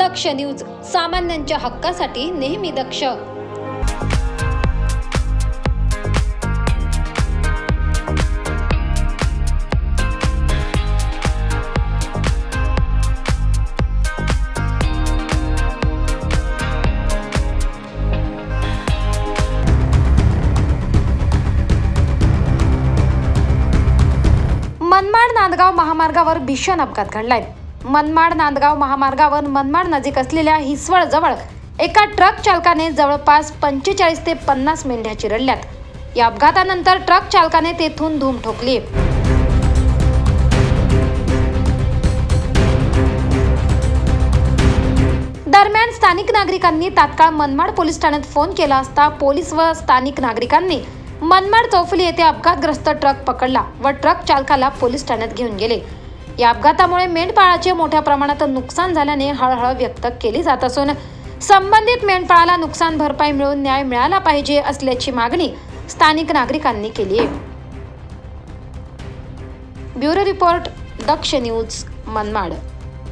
दक्ष news, सामान्यांच्या हक्कासाठी नेहमी दक्ष। मनमाड-नांदगाव महामार्गावर भीषण अपघात घडलाय। मनमाड-नांदगाव महामार्गावर मनमाड नजीक असलेल्या हिसवळ जवळ एका ट्रक चालकाने जवळपास 45 ते 50 मेंढ्या चिरडल्यात। या अपघातानंतर ट्रक चालकाने तेथून धूम ठोकली। दरम्यान स्थानिक नागरिकांनी तात्काळ मनमाड पोलीस ठाण्यात फोन केला असता पोलीस व स्थानिक नागरिकांनी मनमाड चौफुली येथे अपघातग्रस्त ट्रक पकडला व ट्रक चालकाला पोलीस ठाण्यात घेऊन गेले। या अपघातामुळे मेंढपाळाचे मोठ्या प्रमाणात नुकसान झाल्याने हळहळ व्यक्त केली जात असून संबंधित मेंढपाळाला नुकसान भरपाई मिळून न्याय मिळाला पाहिजे असल्याची मागणी स्थानिक नागरिकांनी केली आहे। ब्युरो रिपोर्ट, दक्ष न्यूज, मनमाड।